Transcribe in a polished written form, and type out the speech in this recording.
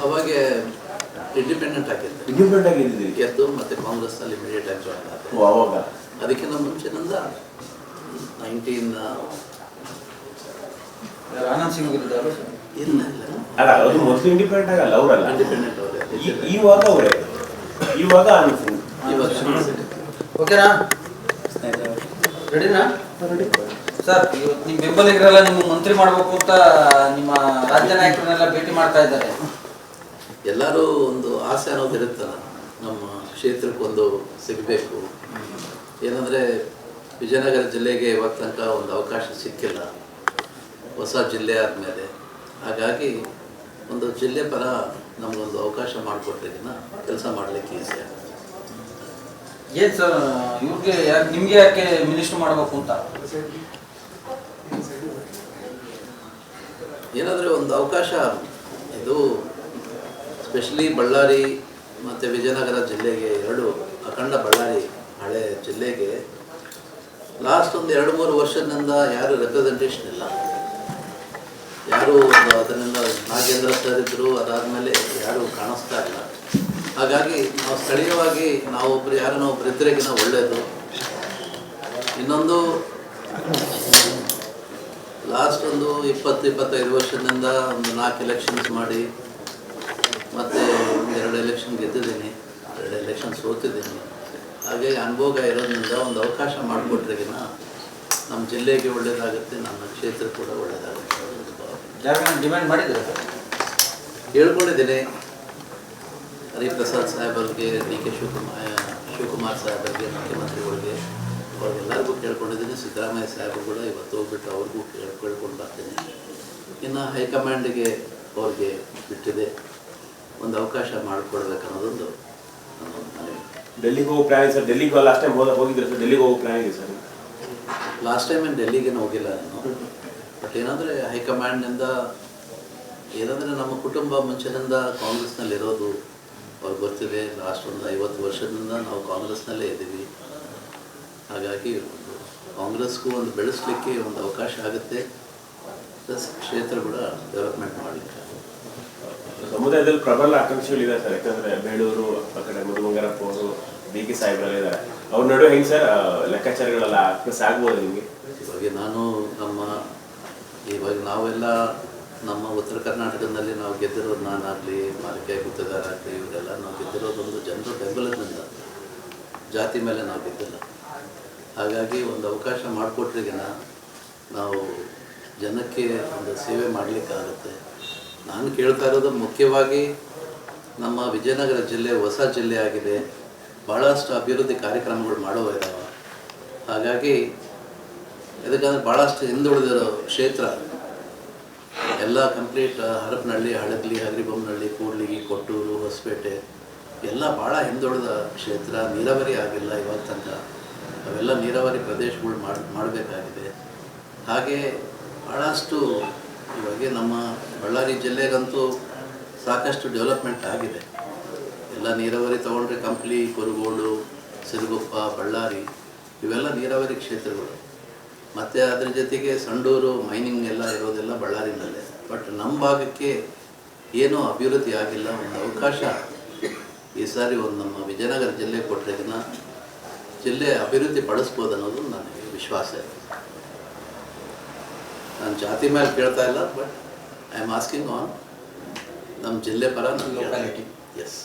ಅವಾಗ ಇಂಡಿಪೆಂಡೆಂಟ್ ಆಗಿದ್ದೆ ಗೆದ್ದು ಮತ್ತೆ ಕಾಂಗ್ರೆಸ್ನಲ್ಲಿ ಇಮಿಡಿಯೇಟ್ ಆಗಿ ಜಾಯ್ನ್ ಆಗಿದೆ. ಅವಾಗ ಅದಕ್ಕಿಂತ ಮುಂಚಿನಿಂದ 19 ಆನಂದ್ ಸಿಂಗ್ ಇಲ್ಲ ಅಲ್ಲ, ಅದು ಮೊದಲು ಇಂಡಿಪೆಂಡೆಂಟ್ ಆಗಲ್ಲ, ಅವರಲ್ಲ ಇಂಡಿಪೆಂಡೆಂಟ್ ಅವರೇ. ಇವಾಗ ಅವರೇ, ಇವಾಗ ಆನಂದ್ ಸಿಂಗ್. ಓಕೆನಾ? ರೆಡಿನಾ ಸರ್? ಇವತ್ತು ನಿಮ್ಮ ಬೆಂಬಲಿಗರೆಲ್ಲ ನಿಮ್ಮ ಮಂತ್ರಿ ಮಾಡಬೇಕು ಅಂತ ನಿಮ್ಮ ರಾಜ್ಯ ನಾಯಕರನ್ನೆಲ್ಲ ಭೇಟಿ ಮಾಡ್ತಾ ಇದ್ದಾರೆ. ಎಲ್ಲರೂ ಒಂದು ಆಸೆ ಅನ್ನೋದು ಇರುತ್ತಲ್ಲ, ನಮ್ಮ ಕ್ಷೇತ್ರಕ್ಕೊಂದು ಸಿಗಬೇಕು. ಏನಂದರೆ ವಿಜಯನಗರ ಜಿಲ್ಲೆಗೆ ಇವಾಗ ತನಕ ಒಂದು ಅವಕಾಶ ಸಿಕ್ಕಿಲ್ಲ, ಹೊಸ ಜಿಲ್ಲೆ ಆದಮೇಲೆ. ಹಾಗಾಗಿ ಒಂದು ಜಿಲ್ಲೆ ಪರ ನಮಗೊಂದು ಅವಕಾಶ ಮಾಡಿಕೊಟ್ರೆ ಕೆಲಸ ಮಾಡಲಿಕ್ಕೆ ಈಸಿ ಆಗುತ್ತೆ. ಏನು ಸರ್ ಇವ್ರಿಗೆ ನಿಮಗೆ ಯಾಕೆ ಮಿನಿಸ್ಟರ್ ಮಾಡಬೇಕು ಅಂತ? ಏನಾದರೆ ಒಂದು ಅವಕಾಶ, ಇದು ಸ್ಪೆಷಲಿ ಬಳ್ಳಾರಿ ಮತ್ತು ವಿಜಯನಗರ ಜಿಲ್ಲೆಗೆ, ಎರಡು ಅಖಂಡ ಬಳ್ಳಾರಿ ಹಳೆ ಜಿಲ್ಲೆಗೆ ಲಾಸ್ಟ್ ಒಂದು 2-3 ವರ್ಷದಿಂದ ಯಾರು ರೆಪ್ರೆಸೆಂಟೇಷನ್ ಇಲ್ಲ. ಯಾರು ಅದರಿಂದ ನಾಗೇಂದ್ರ ಸರ್ ಇದ್ದರು, ಅದಾದಮೇಲೆ ಯಾರೂ ಕಾಣಿಸ್ತಾ ಇಲ್ಲ. ಹಾಗಾಗಿ ನಾವು ಸ್ಥಳೀಯವಾಗಿ ನಾವೊಬ್ಬರು ಯಾರನ್ನ ಒಬ್ಬರು ಇದ್ದರೆಗಿನ ಒಳ್ಳೆಯದು. ಇನ್ನೊಂದು ಲಾಸ್ಟ್ ಒಂದು 20-25 ವರ್ಷದಿಂದ ಒಂದು 4 ಎಲೆಕ್ಷನ್ಸ್ ಮಾಡಿ ಮತ್ತು 2 ಎಲೆಕ್ಷನ್ ಗೆದ್ದಿದ್ದೀನಿ, 2 ಎಲೆಕ್ಷನ್ ಸೋತಿದ್ದೀನಿ. ಹಾಗೆ ಅನುಭವ ಇರೋದ್ರಿಂದ ಒಂದು ಅವಕಾಶ ಮಾಡಿಕೊಟ್ರೆಗಿನ ನಮ್ಮ ಜಿಲ್ಲೆಗೆ ಒಳ್ಳೆಯದಾಗುತ್ತೆ, ನಮ್ಮ ಕ್ಷೇತ್ರ ಕೂಡ ಒಳ್ಳೆಯದಾಗುತ್ತೆ. ಡಿಮ್ಯಾಂಡ್ ಮಾಡಿದ್ದಾರೆ ಸರ್? ಹೇಳ್ಕೊಂಡಿದ್ದೀನಿ ಹರಿಪ್ರಸಾದ್ ಸಾಹೇಬರಿಗೆ, DK ಶಿವಕುಮಾರ್ ಸಾಹೇಬರಿಗೆ, ಮುಖ್ಯಮಂತ್ರಿಗಳಿಗೆ, ಅವ್ರಿಗೆಲ್ಲರಿಗೂ ಕೇಳ್ಕೊಂಡಿದ್ದೀನಿ. ಸಿದ್ದರಾಮಯ್ಯ ಸಾಹೇಬರು ಕೂಡ ಇವತ್ತು ಹೋಗ್ಬಿಟ್ಟು ಅವ್ರಿಗೂ ಕೇಳ್ಕೊಂಡು ಬರ್ತೀನಿ. ಇನ್ನು ಹೈಕಮಾಂಡಿಗೆ ಅವ್ರಿಗೆ ಬಿಟ್ಟಿದೆ, ಒಂದು ಅವಕಾಶ ಮಾಡಿಕೊಡ್ಬೇಕು ಅನ್ನೋದೊಂದು ಮನವಿ. ಡೆಲ್ಲಿಗೆ ಹೋಗೋ ಪ್ಲಾನ್ ಸರ್? ಡೆಲ್ಲಿಗೆ ಲಾಸ್ಟ್ ಟೈಮ್ ಹೋಗಿದ್ರೆ ಸರ್, ಡೆಲ್ಲಿಗೆ ಹೋಗೋ ಪ್ಲಾನ್ ಇದೆ ಸರ್? ಲಾಸ್ಟ್ ಟೈಮ್ ಏನು ಡೆಲ್ಲಿಗೇನು ಹೋಗಿಲ್ಲ ನಾನು. ಬಟ್ ಏನಂದರೆ ಹೈಕಮಾಂಡ್ನಿಂದ ಏನಂದರೆ ನಮ್ಮ ಕುಟುಂಬ ಮುಂಚಿನಿಂದ ಕಾಂಗ್ರೆಸ್ನಲ್ಲಿ ಇರೋದು ಅವ್ರಿಗೆ ಗೊತ್ತಿದೆ. ಲಾಸ್ಟ್ ಒಂದು 50 ವರ್ಷದಿಂದ ನಾವು ಕಾಂಗ್ರೆಸ್ನಲ್ಲೇ ಇದ್ದೀವಿ. ಹಾಗಾಗಿ ಕಾಂಗ್ರೆಸ್ಗೂ ಒಂದು ಬೆಳೆಸಲಿಕ್ಕೆ ಒಂದು ಅವಕಾಶ ಆಗುತ್ತೆ, ಪ್ಲಸ್ ಕ್ಷೇತ್ರ ಕೂಡ ಡೆವಲಪ್ಮೆಂಟ್ ಮಾಡಲಿಕ್ಕೆ. ಸಮುದಾಯದಲ್ಲಿ ಪ್ರಬಲ ಆಕಾಂಕ್ಷಿಗಳಿದೆ ಸರ್, ಯಾಕಂದರೆ ಬೇಳೂರು ಆ ಕಡೆ ಮುದುಮಂಗಾರಪ್ಪ ಅವರು, DK ಸಾಹೇಬ್ರೆಲ್ಲ ಇದ್ದಾರೆ. ಅವ್ರ ನಡುವೆ ಹೆಂಗೆ ಸರ್ ಲೆಕ್ಕಾಚಾರಗಳೆಲ್ಲ ಪ್ಲಸ್ ಆಗ್ಬೋದು ನಿಮಗೆ? ಇವಾಗ ನಾವೆಲ್ಲ ನಮ್ಮ ಉತ್ತರ ಕರ್ನಾಟಕದಲ್ಲಿ ನಾವು ಗೆದ್ದಿರೋದು, ನಾನಾಗಲಿ ಮಾಲಿಕೆ ಗುತ್ತೇದಾರಾಗಲಿ, ಇವರೆಲ್ಲ ನಾವು ಗೆದ್ದಿರೋದೊಂದು ಜನರ ಬೆಂಬಲದಿಂದ, ಜಾತಿ ಮೇಲೆ ನಾವು ಗೆದ್ದಿಲ್ಲ. ಹಾಗಾಗಿ ಒಂದು ಅವಕಾಶ ಮಾಡಿಕೊಟ್ರಿಗಿನ ನಾವು ಜನಕ್ಕೆ ಒಂದು ಸೇವೆ ಮಾಡಲಿಕ್ಕಾಗುತ್ತೆ. ನಾನು ಕೇಳ್ತಾ ಇರೋದು ಮುಖ್ಯವಾಗಿ ನಮ್ಮ ವಿಜಯನಗರ ಜಿಲ್ಲೆ ಹೊಸ ಜಿಲ್ಲೆ ಆಗಿದೆ, ಭಾಳಷ್ಟು ಅಭಿವೃದ್ಧಿ ಕಾರ್ಯಕ್ರಮಗಳು ಮಾಡೋವು ಇದ್ದಾವೆ. ಹಾಗಾಗಿ ಇದಕ್ಕಂದ್ರೆ ಭಾಳಷ್ಟು ಹಿಂದುಳಿದಿರೋ ಕ್ಷೇತ್ರ ಎಲ್ಲ ಕಂಪ್ಲೀಟ್ ಹರಪನಹಳ್ಳಿ, ಹಳಗ್ಲಿ, ಹಗರಿಬೊಮ್ಮನಹಳ್ಳಿ, ಕೂಡ್ಲಿಗಿ, ಕೊಟ್ಟೂರು, ಹೊಸಪೇಟೆ ಎಲ್ಲ ಭಾಳ ಹಿಂದುಳಿದ ಕ್ಷೇತ್ರ. ನೀರಾವರಿ ಆಗಿಲ್ಲ ಇವಾಗ ತನಕ, ಅವೆಲ್ಲ ನೀರಾವರಿ ಪ್ರದೇಶಗಳು ಮಾಡಬೇಕಾಗಿದೆ. ಹಾಗೆ ಭಾಳಷ್ಟು ಇವಾಗ ನಮ್ಮ ಬಳ್ಳಾರಿ ಜಿಲ್ಲೆಗಂತೂ ಸಾಕಷ್ಟು ಡೆವಲಪ್ಮೆಂಟ್ ಆಗಿದೆ. ಎಲ್ಲ ನೀರಾವರಿ ತೊಗೊಂಡ್ರೆ ಕಂಪ್ಲಿ, ಕುರುಗೋಡು, ಸಿರುಗುಪ್ಪ, ಬಳ್ಳಾರಿ ಇವೆಲ್ಲ ನೀರಾವರಿ ಕ್ಷೇತ್ರಗಳು. ಮತ್ತು ಅದ್ರ ಜೊತೆಗೆ ಸಂಡೂರು ಮೈನಿಂಗ್ ಎಲ್ಲ ಇರೋದೆಲ್ಲ ಬಳ್ಳಾರಿನಲ್ಲೇ. ಬಟ್ ನಮ್ಮ ಭಾಗಕ್ಕೆ ಏನೂ ಅಭಿವೃದ್ಧಿ ಆಗಿಲ್ಲ. ಒಂದು ಅವಕಾಶ ಈ ಸಾರಿ ಒಂದು ನಮ್ಮ ವಿಜಯನಗರ ಜಿಲ್ಲೆ ಕೊಟ್ಟರೆಗಿನ ಜಿಲ್ಲೆ ಅಭಿವೃದ್ಧಿ ಪಡಿಸ್ಬೋದು ಅನ್ನೋದು ನನಗೆ ವಿಶ್ವಾಸ ಇದೆ. ನಾನು ಜಾತಿ ಮೇಲೆ ಕೇಳ್ತಾ ಇಲ್ಲ, but I am asking on ನಮ್ಮ ಜಿಲ್ಲೆ ಪರ ನನ್ನ